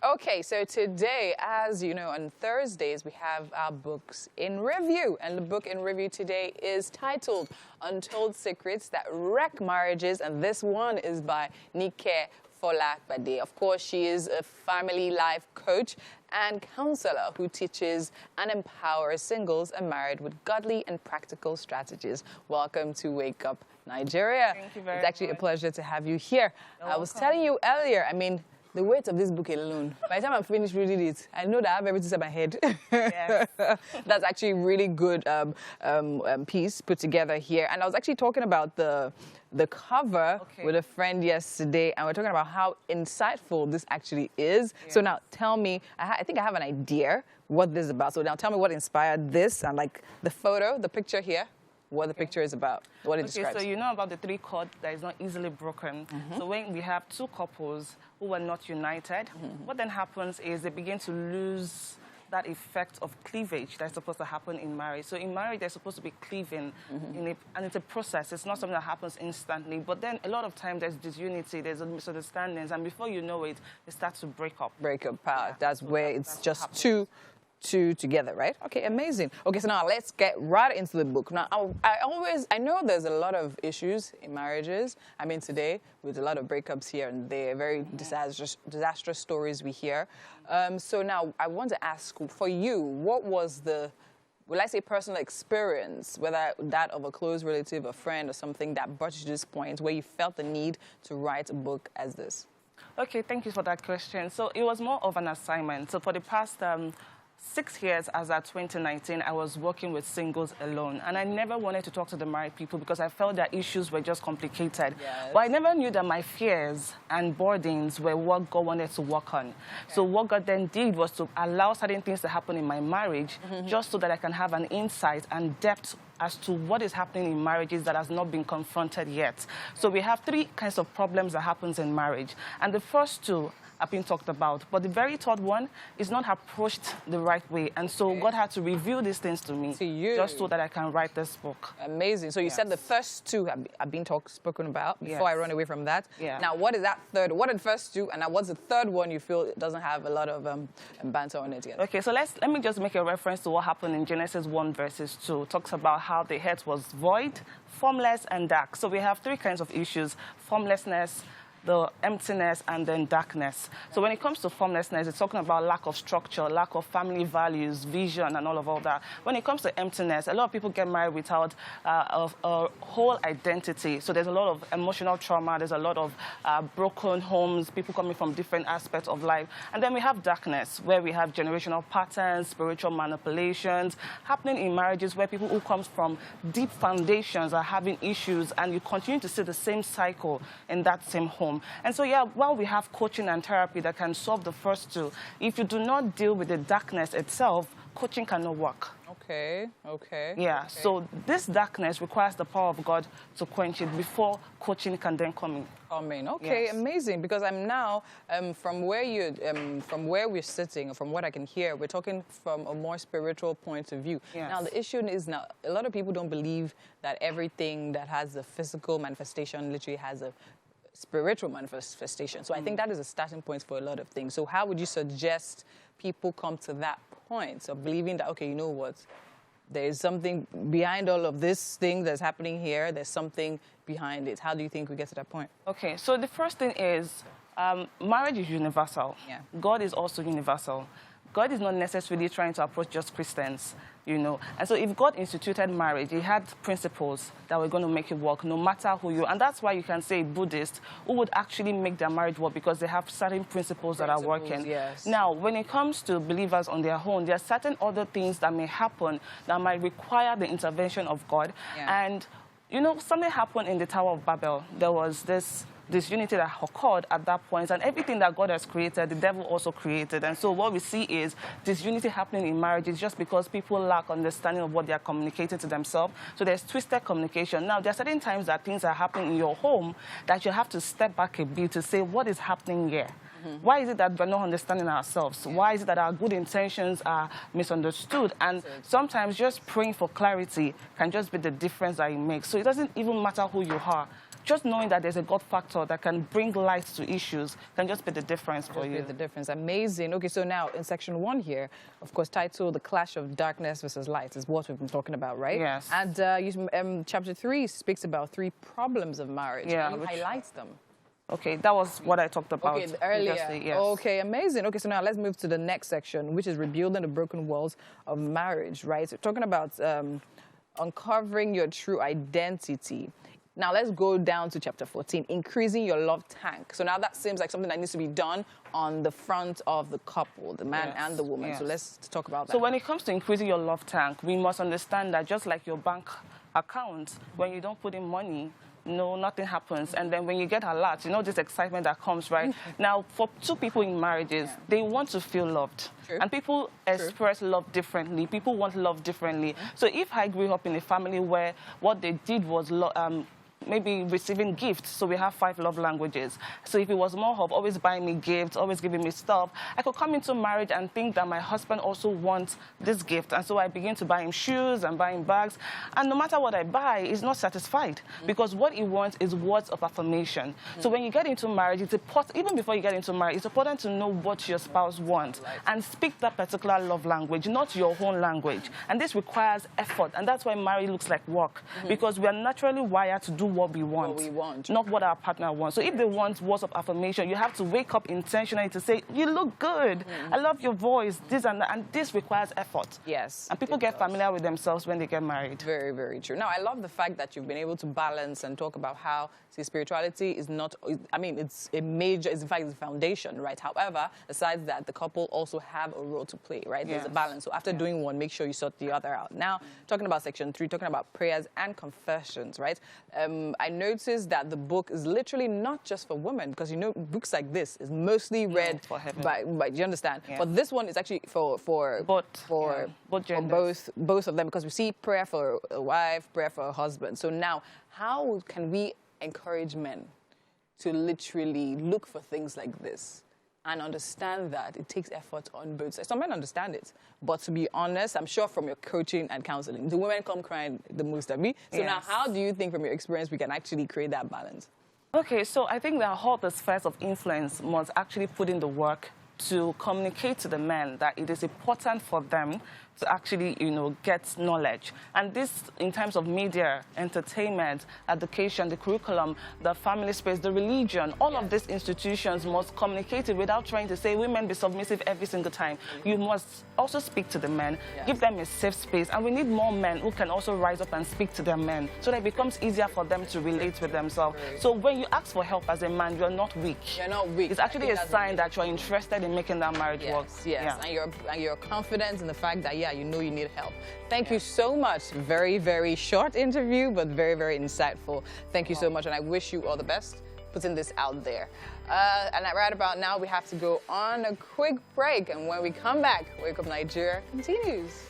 Okay, so today, as you know, on Thursdays, we have our books in review. And the book in review today is titled Untold Secrets That Wreck Marriages. And this one is by Nike Folagbade. Of course, she is a family life coach and counselor who teaches and empowers singles and married with godly and practical strategies. Welcome to Wake Up Nigeria. Thank you very much. It's actually a pleasure to have you here. I was telling you earlier, the weight of this book alone, by the time I'm finished reading it, I know that I have everything in my head. Yes. That's actually a really good piece put together here. And I was actually talking about the cover with a friend yesterday, and we're talking about how insightful this actually is. Yeah. So now tell me, I think I have an idea what this is about. So now tell me what inspired this, and like the photo, the picture here, what the picture is about, what it describes. So you know about the three chord that is not easily broken. So when we have two couples who are not united, what then happens is they begin to lose that effect of cleavage that's supposed to happen in marriage. So in marriage, they're supposed to be cleaving, and it's a process. It's not something that happens instantly. But then a lot of times there's disunity, there's misunderstandings, and before you know it, they start to break up. Yeah. That's where it's just two together, right? Okay, amazing. Okay, so now let's get right into the book. Now, I know there's a lot of issues in marriages. Today, with a lot of breakups here and there, very disastrous stories we hear. So now, I want to ask, for you, what was the, will I say personal experience, whether that of a close relative, a friend, or something that brought you to this point where you felt the need to write a book as this? Okay, thank you for that question. So it was more of an assignment. So for the past 6 years, as at 2019, I was working with singles alone. And I never wanted to talk to the married people because I felt their issues were just complicated. Yes. But I never knew that my fears and burdens were what God wanted to work on. Okay. So what God then did was to allow certain things to happen in my marriage, just so that I can have an insight and depth as to what is happening in marriages that has not been confronted yet. So we have 3 kinds of problems that happens in marriage. And the first 2 have been talked about, but the very third one is not approached the right way. And so God had to reveal these things to me, just so that I can write this book. Amazing. So you said the first 2 have been spoken about before I run away from that. Yeah. Now, what is that third? What are the first 2? And now what's the third one you feel doesn't have a lot of banter on it yet? Okay, so let me just make a reference to what happened in Genesis 1 verses 2. It talks about how the earth was void, formless, and dark. So we have 3 kinds of issues: formlessness, the emptiness, and then darkness. So when it comes to formlessness, it's talking about lack of structure, lack of family values, vision, and all that. When it comes to emptiness, a lot of people get married without a whole identity. So there's a lot of emotional trauma, there's a lot of broken homes, people coming from different aspects of life. And then we have darkness, where we have generational patterns, spiritual manipulations happening in marriages, where people who come from deep foundations are having issues, and you continue to see the same cycle in that same home. And so, while we have coaching and therapy that can solve the first 2, if you do not deal with the darkness itself, coaching cannot work. Okay. So this darkness requires the power of God to quench it before coaching can then come in. Okay, yes. Amazing. Because I'm now, from where we're sitting, from what I can hear, we're talking from a more spiritual point of view. Yes. Now, the issue is now, a lot of people don't believe that everything that has a physical manifestation literally has a spiritual manifestation. So I think that is a starting point for a lot of things. So how would you suggest people come to that point of believing that, okay, you know what, there's something behind all of this thing that's happening here, there's something behind it? How do you think we get to that point? Okay, so the first thing is marriage is universal. Yeah. God is also universal. God is not necessarily trying to approach just Christians, you know. And so if God instituted marriage, he had principles that were going to make it work, no matter who you are. And that's why you can say Buddhists who would actually make their marriage work, because they have certain principles that are working. Yes. Now, when it comes to believers on their own, there are certain other things that may happen that might require the intervention of God. Yeah. And, you know, something happened in the Tower of Babel. There was this unity that occurred at that point, and everything that God has created, the devil also created. And so what we see is this unity happening in marriages just because people lack understanding of what they are communicating to themselves. So there's twisted communication. Now, there are certain times that things are happening in your home that you have to step back a bit to say, what is happening here? Why is it that we're not understanding ourselves? Why is it that our good intentions are misunderstood? And sometimes just praying for clarity can just be the difference that it makes. So it doesn't even matter who you are. just knowing that there's a God factor that can bring light to issues can just be the difference for you. The difference. Amazing. Okay, so now in section 1 here, of course, titled The Clash of Darkness versus Light is what we've been talking about, right? Yes. And chapter 3 speaks about 3 problems of marriage. Yeah. And you highlights them. Okay, that was what I talked about earlier. Yes. Okay, amazing. Okay, so now let's move to the next section, which is rebuilding the broken walls of marriage, right? So talking about uncovering your true identity. Now let's go down to chapter 14, increasing your love tank. So now that seems like something that needs to be done on the front of the couple, the man and the woman. So let's talk about that. So when it comes to increasing your love tank, we must understand that just like your bank account, when you don't put in money, no, nothing happens. And then when you get a lot, you know, this excitement that comes, right? Now, for 2 people in marriages, they want to feel loved. True. And people express love differently. People want love differently. So if I grew up in a family where what they did was maybe receiving gifts, so we have 5 love languages. So if it was more of always buying me gifts, always giving me stuff, I could come into marriage and think that my husband also wants this gift. And so I begin to buy him shoes and buy him bags. And no matter what I buy, he's not satisfied because what he wants is words of affirmation. So when you get into marriage, it's important, even before you get into marriage, it's important to know what your spouse wants and speak that particular love language, not your own language. And this requires effort. And that's why marriage looks like work because we are naturally wired to do what we want, not what our partner wants. So if they want words of affirmation, you have to wake up intentionally to say, you look good, I love your voice, this and that, and this requires effort. Yes. And people get familiar with themselves when they get married. Very, very true. Now, I love the fact that you've been able to balance and talk about how, see, spirituality is not, I mean, it's a major, it's in fact, it's a foundation, right? However, besides that, the couple also have a role to play, right? There's a balance. So after doing one, make sure you sort the other out. Now, talking about section 3, talking about prayers and confessions, right? I noticed that the book is literally not just for women because, you know, books like this is mostly read by do you understand? Yeah. But this one is actually for both of them because we see prayer for a wife, prayer for a husband. So now, how can we encourage men to literally look for things like this and understand that it takes effort on both sides? Some men understand it, but to be honest, I'm sure from your coaching and counseling, the women come crying the most of me. So now, how do you think from your experience we can actually create that balance? Okay, so I think that all the spheres of influence must actually put in the work to communicate to the men that it is important for them to actually, you know, get knowledge. And this, in terms of media, entertainment, education, the curriculum, the family space, the religion, all of these institutions must communicate it without trying to say women be submissive every single time. You must also speak to the men, give them a safe space, and we need more men who can also rise up and speak to their men so that it becomes easier for them to relate with themselves. So when you ask for help as a man, you're not weak. You're not weak. It's actually a sign that you're interested in making that marriage work. Yes, and you're confident in the fact that, you know you need help. Thank you so much. Very, very short interview, but very, very insightful. Thank you so much, and I wish you all the best putting this out there. And right about now, we have to go on a quick break, and when we come back, Wake Up Nigeria continues.